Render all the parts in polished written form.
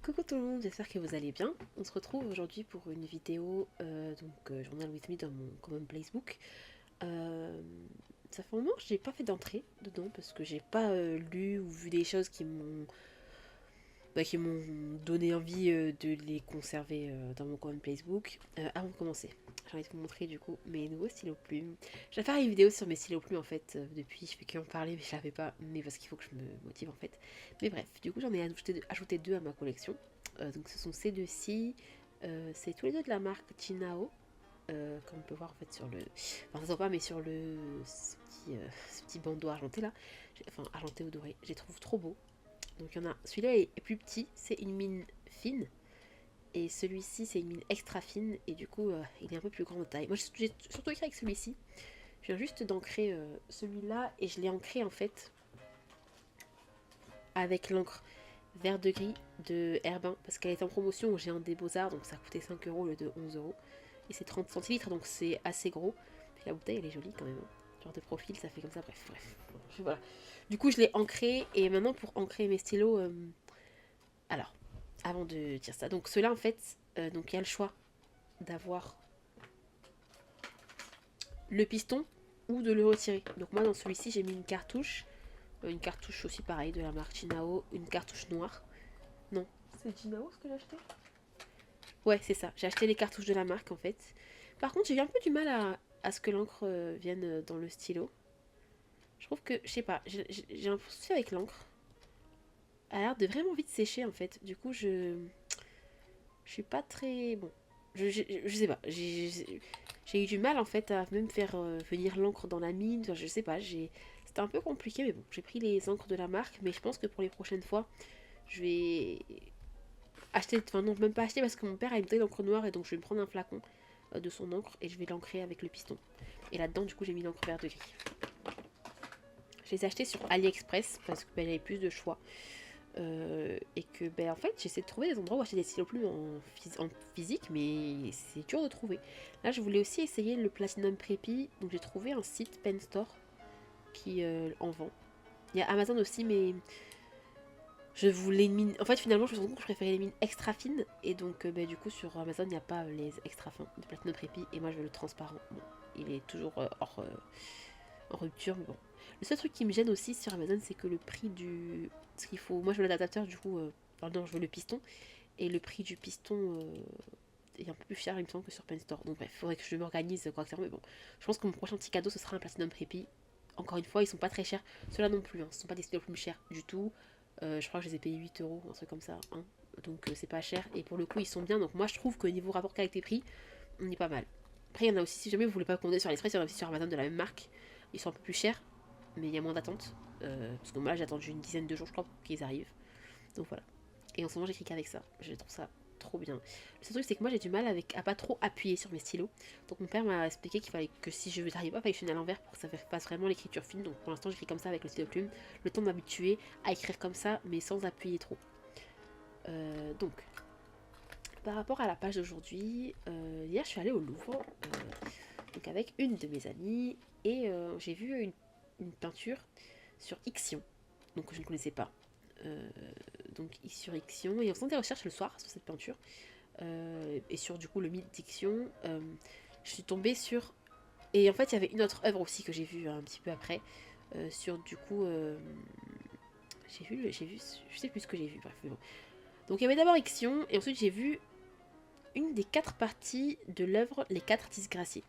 Coucou tout le monde, j'espère que vous allez bien. On se retrouve aujourd'hui pour une vidéo Journal with me dans mon Common Placebook. Euh, Ça fait un moment que j'ai pas fait d'entrée dedans parce que j'ai pas lu ou vu des choses qui m'ont donné envie de les conserver dans mon Common Placebook. Avant de commencer, j'ai envie de vous montrer du coup mes nouveaux stylos plumes. Je vais faire une vidéo sur mes stylos plumes en fait depuis, je fais que en parler mais je l'avais pas, mais parce qu'il faut que je me motive en fait. Mais bref, du coup j'en ai ajouté deux à ma collection. Donc ce sont ces deux-ci. C'est tous les deux de la marque Chinao. Comme on peut voir en fait sur le. Enfin, ça se voit pas, mais sur ce petit bandeau argenté là. Enfin, argenté ou doré. Je les trouve trop beaux. Donc il y en a. Celui-là est plus petit, c'est une mine fine. Et celui-ci, c'est une mine extra fine. Et du coup, il est un peu plus grand de taille. Moi, j'ai surtout écrit avec celui-ci. Je viens juste d'ancrer celui-là. Et je l'ai ancré en fait avec l'encre vert de gris de Herbin. Parce qu'elle est en promotion au Géant des Beaux-Arts. Donc ça coûtait 5 euros au lieu de 11 euros. Et c'est 30 centilitres, donc c'est assez gros. Puis la bouteille, elle est jolie quand même. Genre de profil, ça fait comme ça, bref. Voilà. Du coup, je l'ai ancré. Et maintenant, pour ancrer mes stylos. Alors, avant de dire ça. Donc, ceux-là, en fait, donc il y a le choix d'avoir le piston ou de le retirer. Donc, moi, dans celui-ci, j'ai mis une cartouche. Une cartouche aussi pareil de la marque Chinao. Une cartouche noire. Non. C'est Chinao ce que j'ai acheté. Ouais, c'est ça. J'ai acheté les cartouches de la marque, en fait. Par contre, j'ai eu un peu du mal à ce que l'encre vienne dans le stylo. Je trouve que, je sais pas, j'ai un souci avec l'encre. Elle a l'air de vraiment vite sécher en fait. Du coup, je suis pas très. Bon. Je sais pas. J'ai eu du mal en fait à même faire venir l'encre dans la mine. Enfin, je sais pas. C'était un peu compliqué, mais bon. J'ai pris les encres de la marque. Mais je pense que pour les prochaines fois, je vais acheter. Enfin, non, même pas acheter parce que mon père a une bouteille d'encre noire et donc je vais me prendre un flacon de son encre et je vais l'ancrer avec le piston. Et là-dedans, du coup, j'ai mis l'encre vert de gris. Je les ai achetés sur AliExpress parce que ben, j'avais plus de choix. Et que ben, en fait j'essaie de trouver des endroits où acheter des stylos plumes en physique, mais c'est dur de trouver. Là je voulais aussi essayer le Platinum Preppy, donc j'ai trouvé un site Pen Store qui en vend. Il y a Amazon aussi, mais je voulais une mine. En fait finalement je me suis rendu compte que je préférais les mines extra fines, et donc ben, du coup sur Amazon il n'y a pas les extra fins de Platinum Preppy, et moi je veux le transparent. Bon, il est toujours en rupture, mais bon. Le seul truc qui me gêne aussi sur Amazon, c'est que le prix du. Parce qu'il faut. Moi, je veux l'adaptateur, du coup. Enfin, non, je veux le piston. Et le prix du piston est un peu plus cher, il me semble, que sur Pen Store. Donc, bref, il faudrait que je m'organise correctement. Mais bon, je pense que mon prochain petit cadeau, ce sera un Platinum Preppy. Encore une fois, ils sont pas très chers. Ceux-là non plus, hein. Ce sont pas des stylos plus chers du tout. Je crois que je les ai payés 8 euros, un truc comme ça. Hein. Donc, c'est pas cher. Et pour le coup, ils sont bien. Donc, moi, je trouve que niveau rapport qualité-prix, on est pas mal. Après, il y en a aussi, si jamais vous voulez pas commander sur AliExpress, il y en a aussi sur Amazon de la même marque. Ils sont un peu plus chers, mais il y a moins d'attente. Parce que moi, j'ai attendu une dizaine de jours, je crois, pour qu'ils arrivent. Donc voilà. Et en ce moment, j'écris qu'avec ça. Je trouve ça trop bien. Le seul truc, c'est que moi, j'ai du mal à pas trop appuyer sur mes stylos. Donc mon père m'a expliqué qu'il fallait que si je n'arrive pas à fonctionner à l'envers pour que ça fasse vraiment l'écriture fine. Donc pour l'instant, j'écris comme ça avec le stylo plume. Le temps de m'habituer à écrire comme ça, mais sans appuyer trop. Donc, par rapport à la page d'aujourd'hui, hier, je suis allée au Louvre. Donc avec une de mes amies, et j'ai vu une peinture sur Ixion, donc je ne connaissais pas. Euh, donc sur Ixion, et en faisant des recherches le soir sur cette peinture, et sur du coup le mythe d'Ixion, je suis tombée sur. Et en fait, il y avait une autre œuvre aussi que j'ai vue un petit peu après, sur du coup. J'ai vu, je sais plus ce que j'ai vu, bref, mais bon. Donc il y avait d'abord Ixion, et ensuite j'ai vu une des 4 parties de l'œuvre Les 4 disgraciés.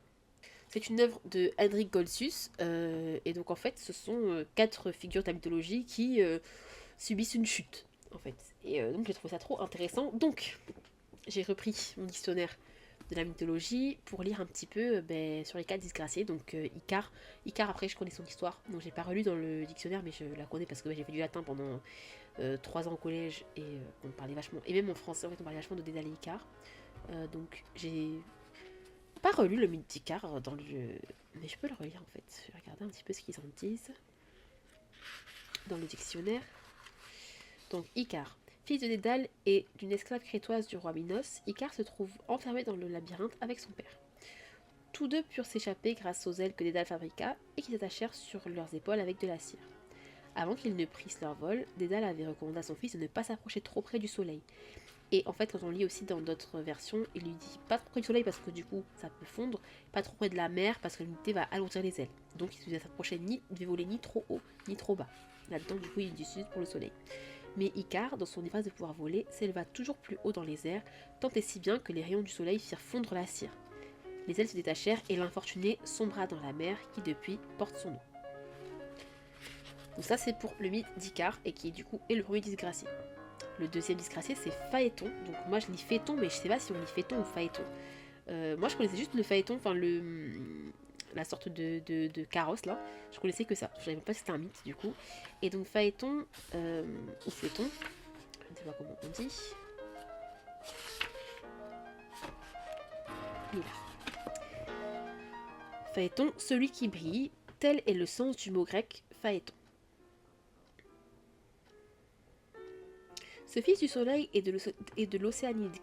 C'est une œuvre de Henrik Goltzius, et donc en fait, ce sont 4 figures de la mythologie qui subissent une chute, en fait. Et donc j'ai trouvé ça trop intéressant. Donc j'ai repris mon dictionnaire de la mythologie pour lire un petit peu ben, sur les 4 disgraciés. Donc Icare. Icare, après, je connais son histoire, donc j'ai pas relu dans le dictionnaire, mais je la connais parce que j'ai fait du latin pendant 3 ans au collège, et on parlait vachement, et même en français, en fait, on parlait vachement de Dédale et Icare. Donc j'ai pas relu le mythe d'Icare dans le. Mais je peux le relire en fait. Je vais regarder un petit peu ce qu'ils en disent dans le dictionnaire. Donc, Icare. Fils de Dédale et d'une esclave crétoise du roi Minos, Icare se trouve enfermé dans le labyrinthe avec son père. Tous deux purent s'échapper grâce aux ailes que Dédale fabriqua et qui s'attachèrent sur leurs épaules avec de la cire. Avant qu'ils ne prissent leur vol, Dédale avait recommandé à son fils de ne pas s'approcher trop près du soleil, Et en fait, quand on lit aussi dans d'autres versions, il lui dit pas trop près du soleil parce que du coup ça peut fondre, pas trop près de la mer parce que l'humidité va alourdir les ailes. Donc il devait s'approcher il devait voler ni trop haut ni trop bas. Là-dedans, du coup, il dit sud pour le soleil. Mais Icare, dans son ivresse de pouvoir voler, s'éleva toujours plus haut dans les airs, tant et si bien que les rayons du soleil firent fondre la cire. Les ailes se détachèrent et l'infortuné sombra dans la mer qui depuis porte son nom. Donc ça c'est pour le mythe d'Icare et qui du coup est le premier disgracié. Le deuxième disgracié c'est Phaéton. Donc moi je lis Phaéton mais je sais pas si on lit Phaéton ou Phaéton. Moi je connaissais juste le Phaéton, enfin la sorte de carrosse là. Je connaissais que ça. Je savais même pas si c'était un mythe du coup. Et donc Phaéton ou Phaéton, je ne sais pas comment on dit. Il est là. Phaéton, celui qui brille, tel est le sens du mot grec Phaéton. Ce fils du soleil et de l'océanide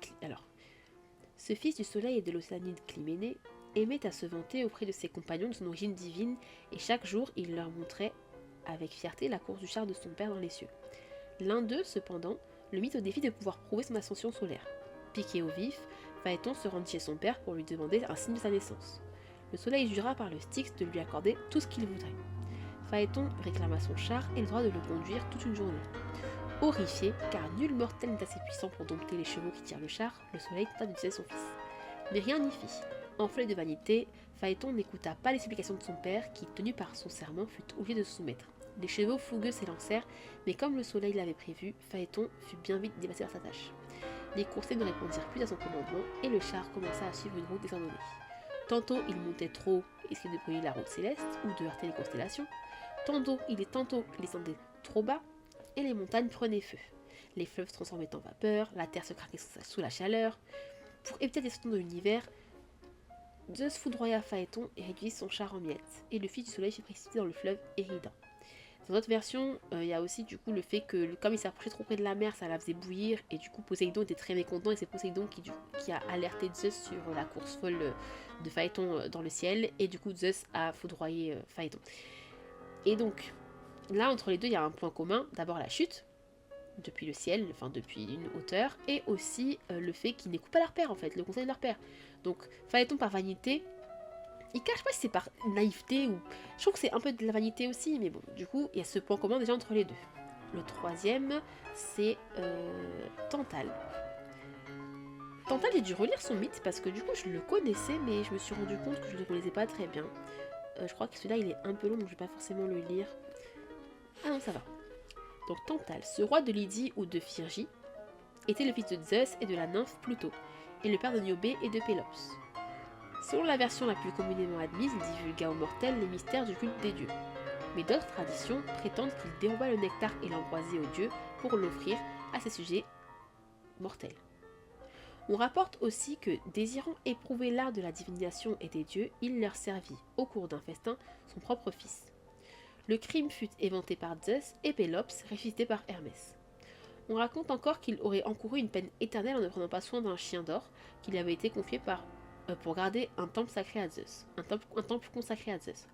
Clyménée aimait à se vanter auprès de ses compagnons de son origine divine, et chaque jour il leur montrait avec fierté la course du char de son père dans les cieux. L'un d'eux, cependant, le mit au défi de pouvoir prouver son ascension solaire. Piqué au vif, Phaéton se rendit chez son père pour lui demander un signe de sa naissance. Le soleil jura par le Styx de lui accorder tout ce qu'il voudrait. Phaéton réclama son char et le droit de le conduire toute une journée. Horrifié, car nul mortel n'est assez puissant pour dompter les chevaux qui tirent le char, le soleil tenta d'utiliser son fils. Mais rien n'y fit. Enflé de vanité, Phaéton n'écouta pas les supplications de son père, qui, tenu par son serment, fut obligé de se soumettre. Les chevaux fougueux s'élancèrent, mais comme le soleil l'avait prévu, Phaéton fut bien vite dépassé par sa tâche. Les coursiers ne répondirent plus à son commandement, et le char commença à suivre une route désordonnée. Tantôt il montait trop haut, essayait de brûler la route céleste, ou de heurter les constellations. Tantôt il descendait trop bas, et les montagnes prenaient feu. Les fleuves se transformaient en vapeur, la terre se craquait sous la chaleur. Pour éviter les destructions de l'univers, Zeus foudroya Phaéton et réduisit son char en miettes, et le fils du soleil fut précipité dans le fleuve Érida. Dans notre version, il y a aussi du coup le fait que comme il s'approchait trop près de la mer, ça la faisait bouillir, et du coup Poséidon était très mécontent, et c'est Poséidon qui a alerté Zeus sur la course folle de Phaéton dans le ciel, et du coup Zeus a foudroyé Phaéton. Et donc, là, entre les deux, il y a un point commun. D'abord la chute, depuis le ciel, enfin depuis une hauteur, et aussi le fait qu'ils n'écoutent pas leur père, en fait, le conseil de leur père. Donc, Phaéton par vanité, il cache pas si c'est par naïveté ou... Je trouve que c'est un peu de la vanité aussi, mais bon, du coup, il y a ce point commun déjà entre les deux. Le troisième, c'est Tantale. Tantale, j'ai dû relire son mythe parce que du coup, je le connaissais, mais je me suis rendu compte que je ne le connaissais pas très bien. Je crois que celui-là, il est un peu long, donc je vais pas forcément le lire. Ah non, ça va. Donc Tantale, ce roi de Lydie ou de Phrygie, était le fils de Zeus et de la nymphe Pluto, et le père de Niobé et de Pélops. Selon la version la plus communément admise, il divulgua aux mortels les mystères du culte des dieux. Mais d'autres traditions prétendent qu'il déroba le nectar et l'ambroisie aux dieux pour l'offrir à ses sujets mortels. On rapporte aussi que, désirant éprouver l'art de la divination et des dieux, il leur servit, au cours d'un festin, son propre fils. Le crime fut éventé par Zeus et Pélops, ressuscité par Hermès. On raconte encore qu'il aurait encouru une peine éternelle en ne prenant pas soin d'un chien d'or qui lui avait été confié pour garder un temple sacré à Zeus, un temple consacré à Zeus.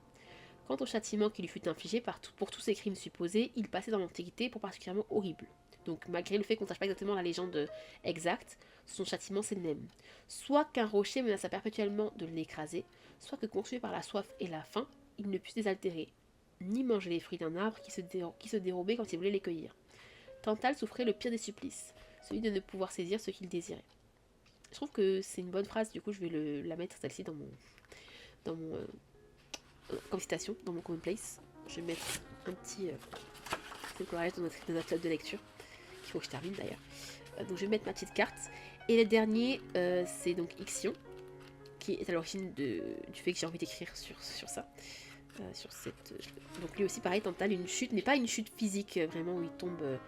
Quant au châtiment qui lui fut infligé pour tous ses crimes supposés, il passait dans l'Antiquité pour particulièrement horrible. Donc malgré le fait qu'on ne sache pas exactement la légende exacte, son châtiment c'est le même. Soit qu'un rocher menaça perpétuellement de l'écraser, soit que consumé par la soif et la faim, il ne put se désaltérer, ni manger les fruits d'un arbre qui se dérobait quand il voulait les cueillir. Tantale souffrait le pire des supplices, celui de ne pouvoir saisir ce qu'il désirait. Je trouve que c'est une bonne phrase, du coup je vais la mettre celle-ci dans mon comme citation, dans mon commonplace. Je vais mettre un petit coloriage dans notre table de lecture, qu'il faut que je termine d'ailleurs. Donc je vais mettre ma petite carte. Et le dernier, c'est donc Ixion, qui est à l'origine du fait que j'ai envie d'écrire sur ça. Donc lui aussi pareil, Tantale, une chute, mais pas une chute physique vraiment où il tombe.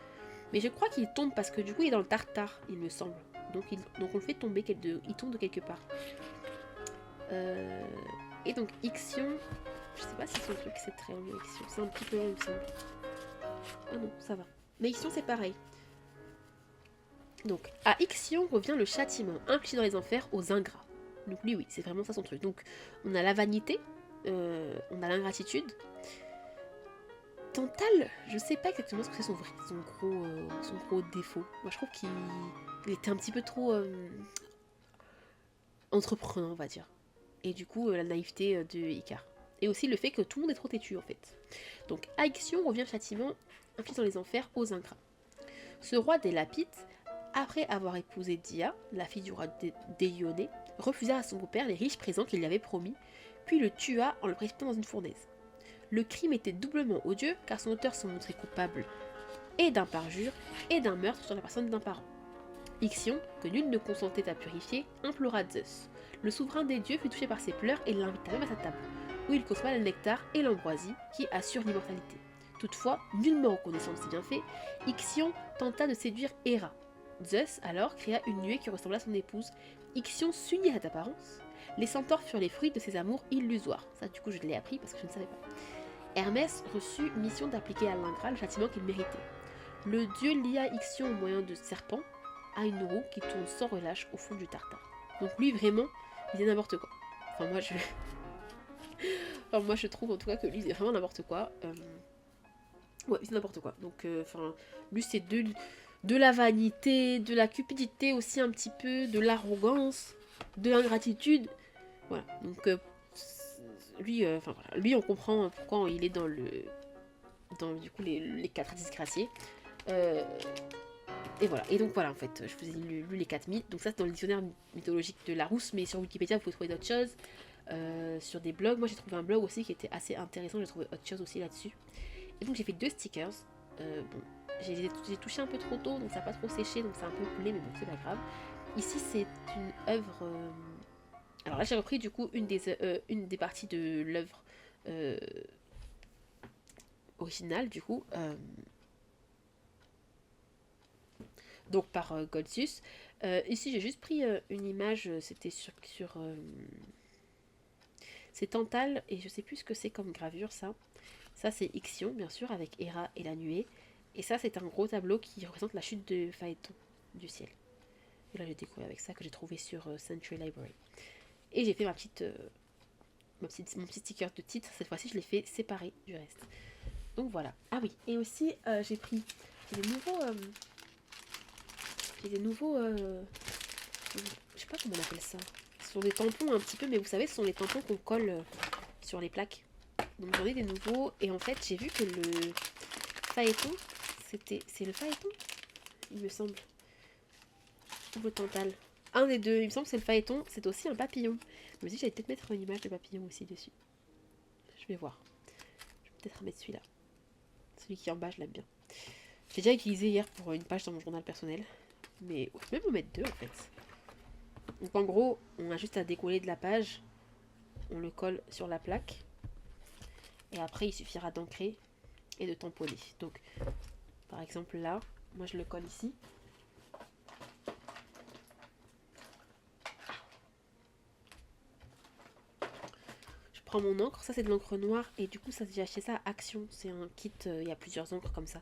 Mais je crois qu'il tombe parce que du coup il est dans le Tartare, il me semble. Donc on le fait tomber, il tombe de quelque part. Et donc Ixion, je sais pas si son truc c'est très long, Ixion, c'est un petit peu long il me semble. Ah non, ça va. Mais Ixion c'est pareil. Donc à Ixion revient le châtiment infligé dans les enfers aux ingrats. Donc lui oui, c'est vraiment ça son truc. Donc on a la vanité, on a l'ingratitude. Tantale, je sais pas exactement ce que c'est son gros défaut. Moi je trouve qu'il était un petit peu trop entreprenant, on va dire. Et du coup, la naïveté de Icar. Et aussi le fait que tout le monde est trop têtu en fait. Donc Aixion revient châtiment, inflige dans les enfers aux ingrats. Ce roi des Lapites, après avoir épousé Dia, la fille du roi d'Eioné, refusa à son beau-père les riches présents qu'il lui avait promis, puis le tua en le précipitant dans une fournaise. Le crime était doublement odieux car son auteur se montrait coupable et d'un parjure et d'un meurtre sur la personne d'un parent. Ixion, que nul ne consentait à purifier, implora Zeus. Le souverain des dieux fut touché par ses pleurs et l'invita même à sa table, où il conçoit le nectar et l'ambroisie qui assurent l'immortalité. Toutefois, nullement reconnaissant de ses bienfaits, Ixion tenta de séduire Héra. Zeus alors créa une nuée qui ressembla à son épouse. Ixion s'unit à cette apparence. Les centaures furent les fruits de ses amours illusoires. Ça, du coup, je l'ai appris parce que je ne savais pas. Hermès reçut mission d'appliquer à l'ingrat le châtiment qu'il méritait. Le dieu lia Ixion au moyen de serpents à une roue qui tourne sans relâche au fond du tartare. Donc lui, vraiment, il faisait n'importe quoi. Enfin, moi, je trouve en tout cas que lui, c'est vraiment n'importe quoi. Ouais, c'est n'importe quoi. Donc, lui, c'est de la vanité, de la cupidité aussi un petit peu, de l'arrogance, de l'ingratitude. Voilà. Donc, lui, on comprend pourquoi il est dans du coup les 4 disgraciés. Et voilà. Et donc voilà, en fait, je vous ai lu les 4 mythes. Donc ça, c'est dans le dictionnaire mythologique de Larousse, mais sur Wikipédia, vous pouvez trouver d'autres choses. Sur des blogs. Moi, j'ai trouvé un blog aussi qui était assez intéressant. J'ai trouvé autre chose aussi là-dessus. Et donc, j'ai fait 2 stickers. Bon, j'ai touché un peu trop tôt, donc ça n'a pas trop séché, donc c'est un peu coulé, mais bon, c'est pas grave. Ici, c'est une œuvre. Alors là, j'ai repris du coup une des parties de l'œuvre originale, du coup. Donc par Goldzius. Ici, j'ai juste pris une image, c'était sur c'est Tantale, et je sais plus ce que c'est comme gravure, ça. Ça, c'est Ixion, bien sûr, avec Héra et la nuée. Et ça, c'est un gros tableau qui représente la chute de Phaéton du ciel. Et là, j'ai découvert avec ça que j'ai trouvé sur Century Library. Et j'ai fait mon petit sticker de titre. Cette fois-ci, je l'ai fait séparé du reste. Donc voilà. Ah oui, et aussi, j'ai pris des nouveaux... je sais pas comment on appelle ça. Ce sont des tampons un petit peu, mais vous savez, ce sont les tampons qu'on colle sur les plaques. Donc j'en ai des nouveaux, et en fait, j'ai vu que le Phaéton, c'est le Phaéton, il me semble. Ou le Tantale. Un des deux, il me semble que c'est le Phaéton, c'est aussi un papillon. Je me dis, j'allais peut-être mettre une image de papillon aussi dessus. Je vais voir. Je vais peut-être mettre celui-là. Celui qui est en bas, je l'aime bien. J'ai déjà utilisé hier pour une page dans mon journal personnel. Mais je peux même en mettre 2 en fait. Donc en gros, on a juste à décoller de la page. On le colle sur la plaque. Et après, il suffira d'ancrer et de tamponner. Donc, par exemple là, moi je le colle ici. Je prends mon encre, ça c'est de l'encre noire. Et du coup, ça j'ai acheté ça à Action. C'est un kit, il y a plusieurs encres comme ça.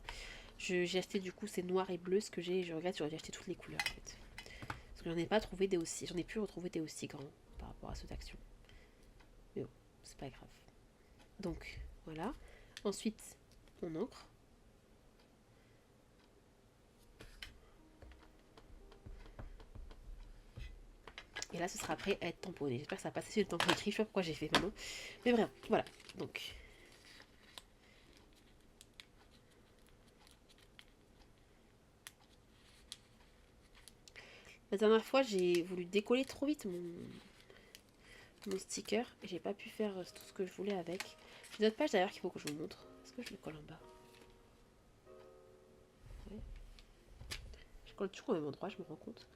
J'ai acheté du coup c'est noir et bleu ce que j'ai. Je regrette, j'aurais dû acheter toutes les couleurs en fait. Parce que j'en ai pas trouvé des aussi. J'en ai pu retrouver des aussi grands par rapport à ceux d'Action. Mais bon, c'est pas grave. Donc voilà. Ensuite, on encre. Et là, ce sera prêt à être tamponné. J'espère que ça va passer sur le tampon écrit. Je sais pas pourquoi j'ai fait maintenant. Mais bref, voilà. Donc. La dernière fois, j'ai voulu décoller trop vite mon sticker. Et j'ai pas pu faire tout ce que je voulais avec. J'ai d'autres pages d'ailleurs qu'il faut que je vous montre. Est-ce que je le colle en bas? Ouais. Je colle toujours au même endroit, je me rends compte.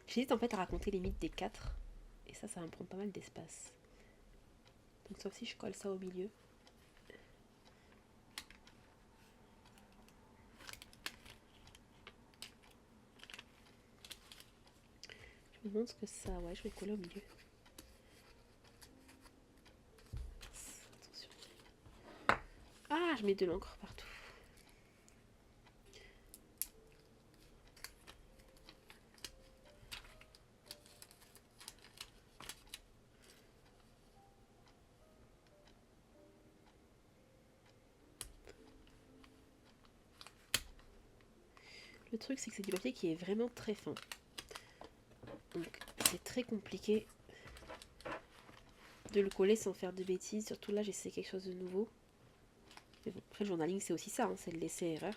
J'hésite en fait à raconter les mythes des 4. Et ça va me prendre pas mal d'espace. Donc sauf si je colle ça au milieu. Je me montre ce que ça... Ouais, je vais coller au milieu. Attention. Ah, je mets de l'encre partout. Le truc, c'est que c'est du papier qui est vraiment très fin. Donc, c'est très compliqué de le coller sans faire de bêtises. Surtout là, j'essaie quelque chose de nouveau. Mais bon, après, le journaling, c'est aussi ça, hein, c'est le laisser erreur.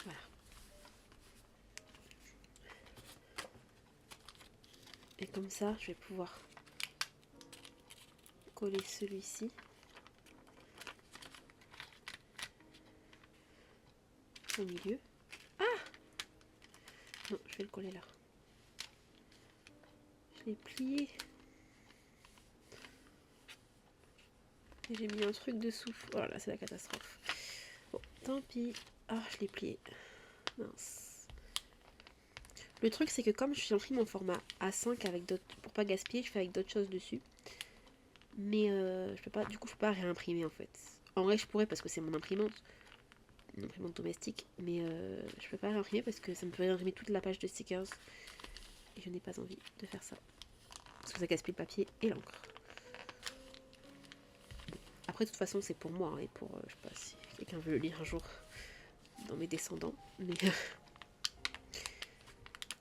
Voilà. Et comme ça, je vais pouvoir coller celui-ci. Au milieu. Ah! Non, je vais le coller là. Je l'ai plié. Et j'ai mis un truc dessous. Oh là là, c'est la catastrophe. Bon, tant pis. Ah, je l'ai plié. Mince. Le truc, c'est que comme je j'imprime en format A5 avec d'autres, pour pas gaspiller, je fais avec d'autres choses dessus. Mais je peux pas, du coup, je peux pas réimprimer en fait. En vrai, je pourrais parce que c'est mon imprimante. Une imprimante domestique. Mais je peux pas réimprimer parce que ça me ferait imprimer toute la page de stickers. Et je n'ai pas envie de faire ça. Parce que ça gaspille le papier et l'encre. Après, de toute façon, c'est pour moi. Hein, et pour, je sais pas si quelqu'un veut le lire un jour dans mes descendants.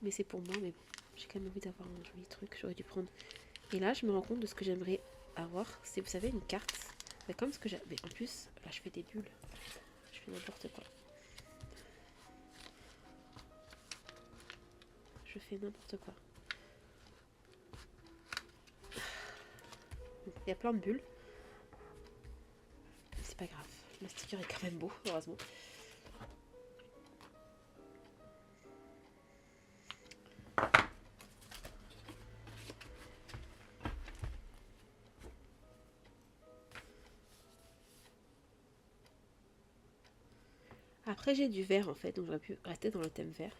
Mais c'est pour moi. Mais bon, j'ai quand même envie d'avoir un joli truc. J'aurais dû prendre. Et là, je me rends compte de ce que j'aimerais avoir. C'est, vous savez, une carte. Mais comme ce que j'avais. En plus, là, je fais des bulles. Je fais n'importe quoi. Je fais n'importe quoi. Il y a plein de bulles. C'est pas grave. Le sticker est quand même beau, heureusement. Après, j'ai du vert en fait, donc j'aurais pu rester dans le thème vert.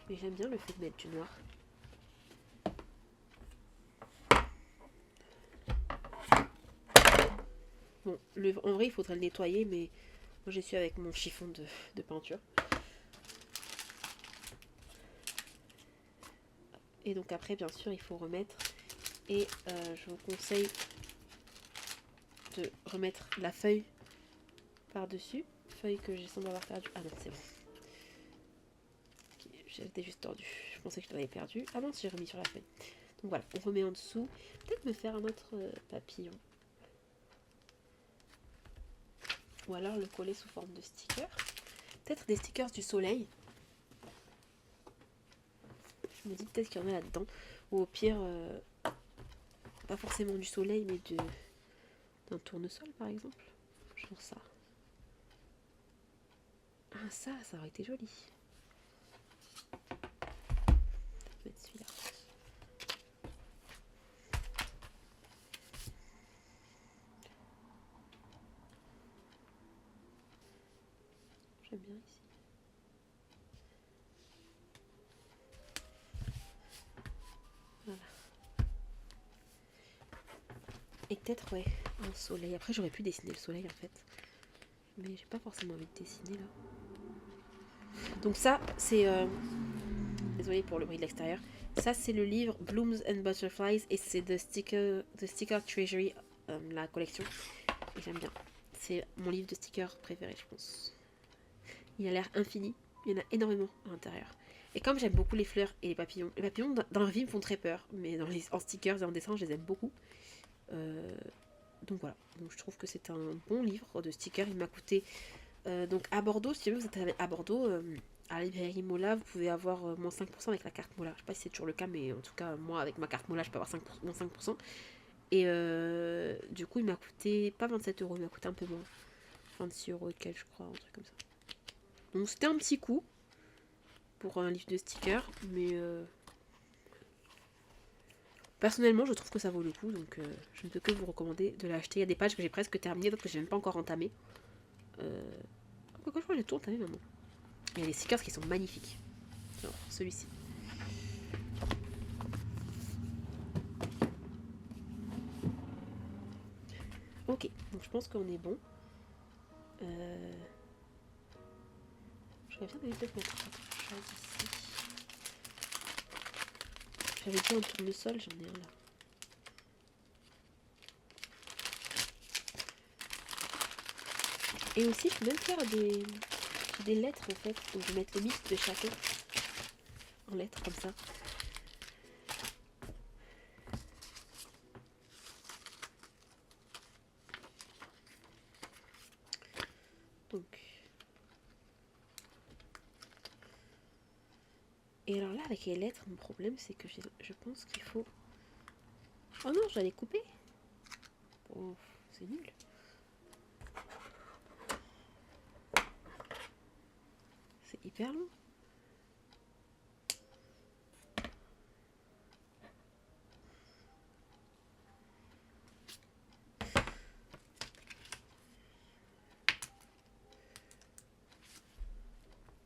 Mais j'aime bien le fait de mettre du noir. Bon, en vrai, il faudrait le nettoyer, mais moi, j'y suis avec mon chiffon de peinture. Et donc après, bien sûr, il faut remettre. Et je vous conseille de remettre la feuille par-dessus. Feuille que j'ai semblé avoir perdue. Ah non, c'est bon. Okay, j'étais juste tordue. Je pensais que je l'avais perdue. Ah non, j'ai remis sur la feuille. Donc voilà, on remet en dessous. Peut-être me faire un autre papillon. Ou alors le coller sous forme de sticker. Peut-être des stickers du soleil. Je me dis peut-être qu'il y en a là-dedans. Ou au pire, pas forcément du soleil, mais d'un tournesol par exemple. Genre ça. Ah ça aurait été joli. Je vais mettre celui-là. J'aime bien ici. Voilà. Et peut-être, ouais, un soleil. Après, j'aurais pu dessiner le soleil en fait. Mais j'ai pas forcément envie de dessiner là. Donc ça, c'est... Désolée pour le bruit de l'extérieur. Ça, c'est le livre Blooms and Butterflies et c'est The Sticker Treasury, la collection. Et j'aime bien. C'est mon livre de stickers préféré, je pense. Il a l'air infini. Il y en a énormément à l'intérieur. Et comme j'aime beaucoup les fleurs et les papillons dans la vie me font très peur, mais en stickers et en dessin, je les aime beaucoup. Donc voilà. Donc je trouve que c'est un bon livre de stickers. Il m'a coûté... donc à Bordeaux, si vous êtes à Bordeaux, à la librairie Mola, vous pouvez avoir moins 5% avec la carte Mola. Je sais pas si c'est toujours le cas, mais en tout cas, moi, avec ma carte Mola, je peux avoir moins 5%. Et du coup, il m'a coûté pas 27 euros, il m'a coûté un peu moins. 26 euros et quelques, je crois, un truc comme ça. Donc c'était un petit coup pour un livre de stickers, mais Personnellement, je trouve que ça vaut le coup, donc je ne peux que vous recommander de l'acheter. Il y a des pages que j'ai presque terminées, d'autres que j'ai même pas encore entamées. Pourquoi je crois que j'ai tout entamé maintenant. Il y a des stickers qui sont magnifiques. Genre celui-ci. Ok, donc je pense qu'on est bon. J'aurais bien aimé peut-être mettre autre chose ici. J'avais dit un tournesol, j'en ai un là. Et aussi, je peux même faire des lettres en fait. Donc je vais mettre le mix de chacun en lettres comme ça. Donc. Et alors là, avec les lettres, mon problème, c'est que je pense qu'il faut... Oh non, j'allais couper. Oh, c'est nul. C'est hyper long.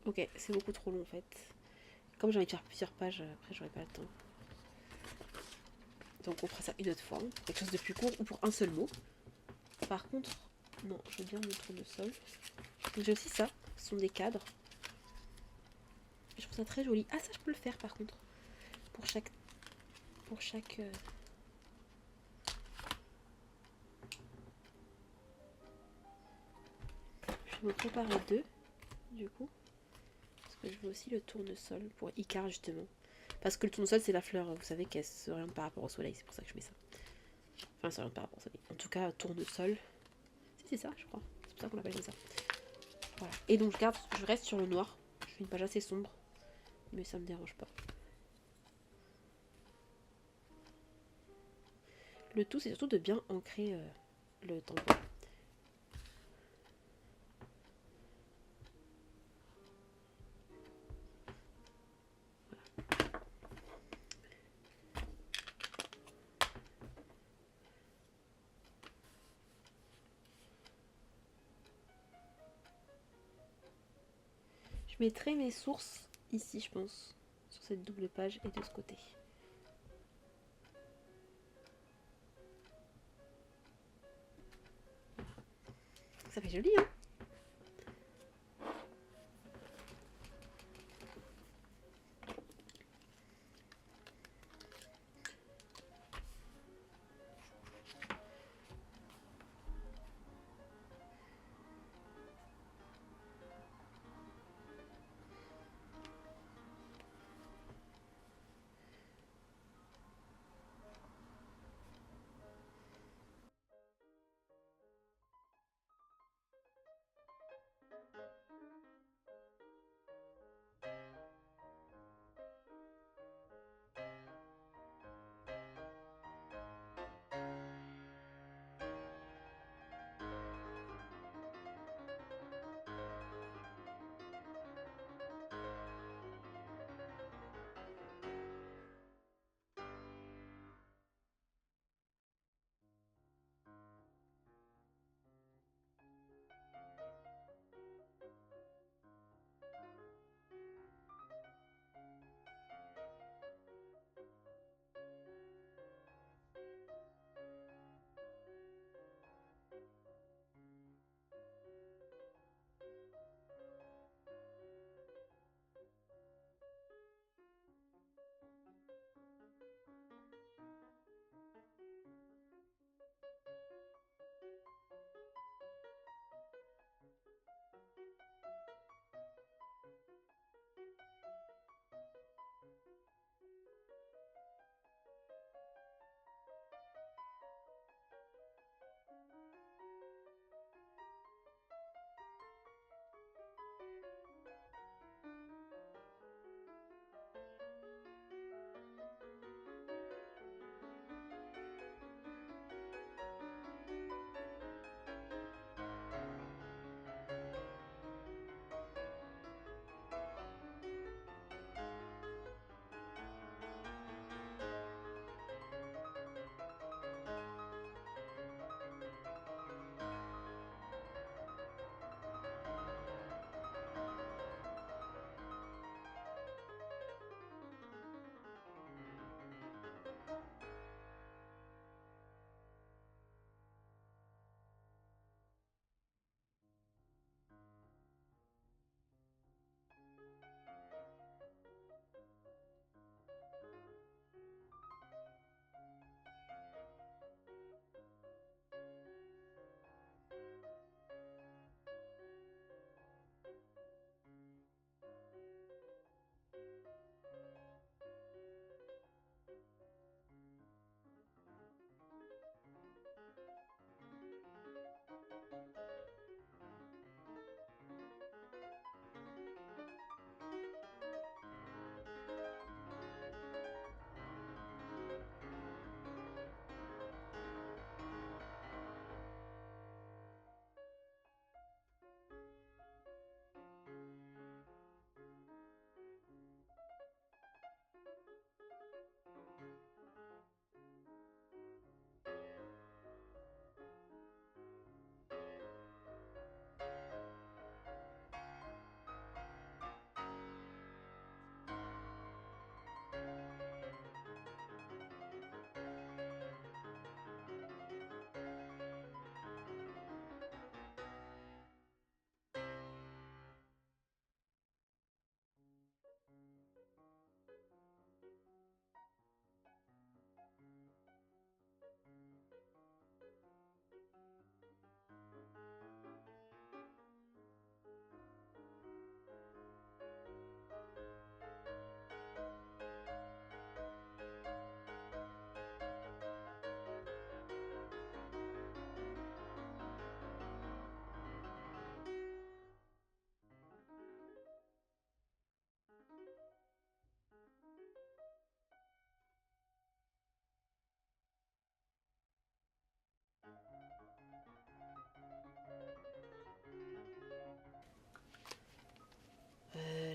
Ok, c'est beaucoup trop long en fait. Comme j'ai envie de faire plusieurs pages, après j'aurai pas le temps. Donc on fera ça une autre fois, pour quelque chose de plus court ou pour un seul mot. Par contre, non, je veux bien mon tournesol. Donc j'ai aussi ça, ce sont des cadres. Je trouve ça très joli. Ah ça je peux le faire par contre. Pour chaque... Je vais me préparer deux, du coup. Parce que je veux aussi le tournesol pour Icar justement. Parce que le tournesol c'est la fleur, vous savez qu'elle s'oriente par rapport au soleil, c'est pour ça que je mets ça. Enfin, elle s'oriente par rapport au soleil. En tout cas, tournesol. Si c'est ça, je crois. C'est pour ça qu'on l'appelle comme ça. Voilà. Et donc je reste sur le noir. Je fais une page assez sombre. Mais ça me dérange pas. Le tout c'est surtout de bien ancrer le tampon. Je mettrai mes sources ici, je pense, sur cette double page et de ce côté. Ça fait joli, hein?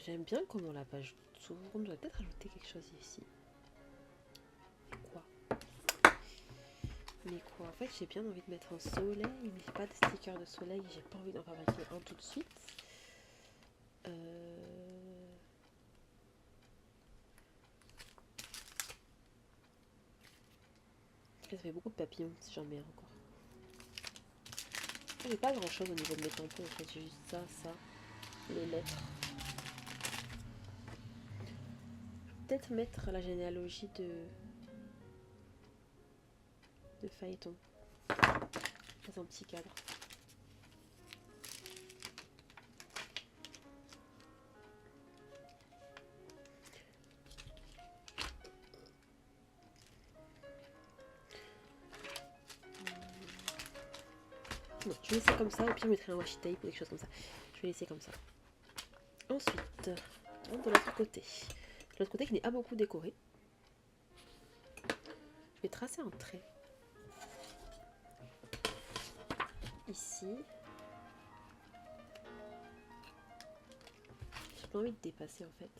J'aime bien comment la page tourne. On doit peut-être ajouter quelque chose ici. Quoi? Mais quoi? En fait, j'ai bien envie de mettre un soleil, mais j'ai pas de sticker de soleil. J'ai pas envie d'en fabriquer un tout de suite. Ça fait beaucoup de papillons si j'en mets encore. J'ai pas grand chose au niveau de mes tampons. En fait, j'ai juste ça, les lettres. Peut-être mettre la généalogie de Phaéton dans un petit cadre. Non, je vais laisser comme ça, au pire je mettrai un washi tape ou quelque chose comme ça. Je vais laisser comme ça. Ensuite, de l'autre côté. De l'autre côté qui n'est pas beaucoup décoré. Je vais tracer un trait. Ici. J'ai pas envie de dépasser en fait.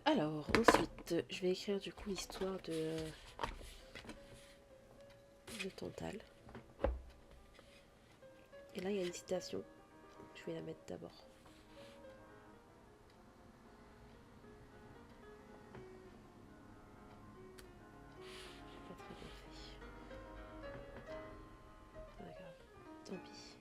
Alors, ensuite, je vais écrire du coup l'histoire de Tantale. Et là, il y a une citation. Je vais la mettre d'abord. Pas très bien fait. Pas grave. Tant pis.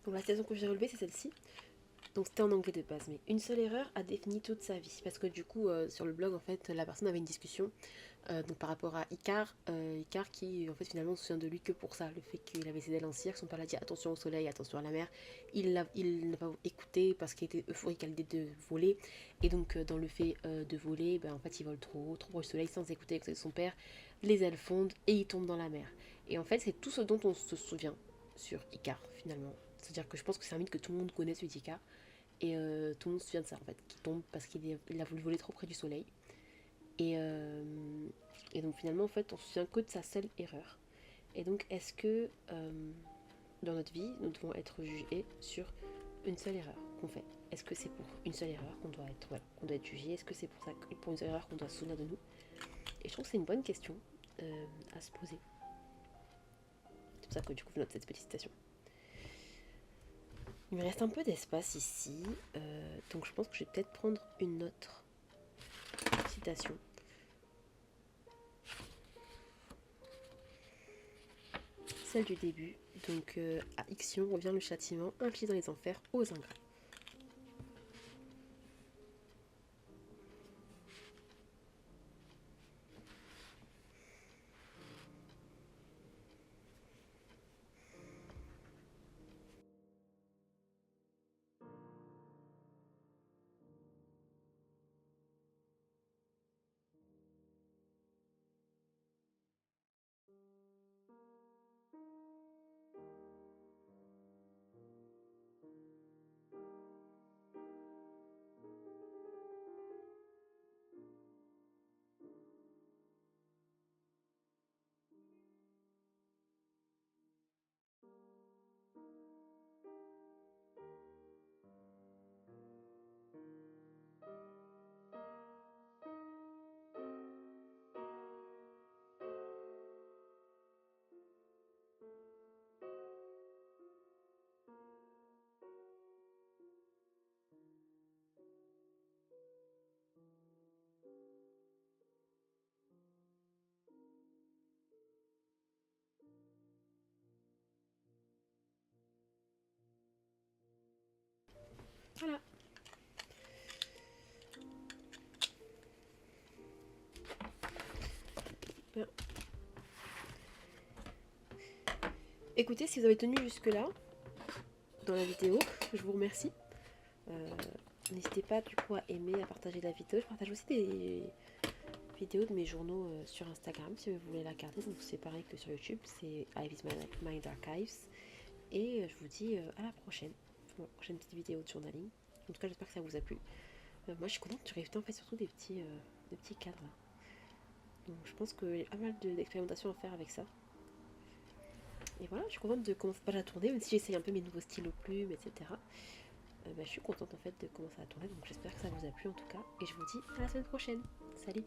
Bon, la citation que j'ai relevée, c'est celle-ci. Donc c'était en anglais de base, mais une seule erreur a défini toute sa vie. Parce que du coup, sur le blog, en fait, la personne avait une discussion donc par rapport à Icare, Icare qui en fait finalement se souvient de lui que pour ça, le fait qu'il avait ses ailes en cire, son père l'a dit attention au soleil, attention à la mer, il n'a pas écouté parce qu'il était euphorique à l'idée de voler, et donc dans le fait de voler, ben, en fait il vole trop proche du soleil sans écouter avec son père, les ailes fondent et il tombe dans la mer. Et en fait c'est tout ce dont on se souvient sur Icare finalement. C'est-à-dire que je pense que c'est un mythe que tout le monde connaît celui d'Icare, et tout le monde se souvient de ça en fait, qui tombe parce qu'il a voulu voler trop près du soleil. Et, euh, et donc finalement, en fait, on se souvient que de sa seule erreur. Et donc, est-ce que dans notre vie, nous devons être jugés sur une seule erreur qu'on fait? Est-ce que c'est pour une seule erreur qu'on doit être, voilà, qu'on doit être jugé? Est-ce que c'est pour ça, pour une seule erreur qu'on doit se souvenir de nous? Et je trouve que c'est une bonne question à se poser. C'est pour ça que du coup, je note cette petite citation. Il me reste un peu d'espace ici, donc je pense que je vais peut-être prendre une autre citation. Celle du début. Donc à Ixion revient le châtiment infligé dans les enfers aux ingrats. Voilà. Bien. Écoutez, si vous avez tenu jusque-là dans la vidéo, je vous remercie. N'hésitez pas du coup à aimer, à partager la vidéo. Je partage aussi des vidéos de mes journaux sur Instagram si vous voulez la regarder. Donc c'est pareil que sur YouTube, c'est Ivy's Mind Archives. Et je vous dis à la prochaine, pour la prochaine petite vidéo de journaling. En tout cas, j'espère que ça vous a plu. Moi, je suis contente, tu réussis en fait surtout des petits cadres. Donc je pense qu'il y a pas mal d'expérimentation à faire avec ça. Et voilà, je suis contente de commencer à tourner, même si j'essaye un peu mes nouveaux stylos plumes, etc. Je suis contente en fait de commencer à tourner, donc j'espère que ça vous a plu en tout cas. Et je vous dis à la semaine prochaine. Salut!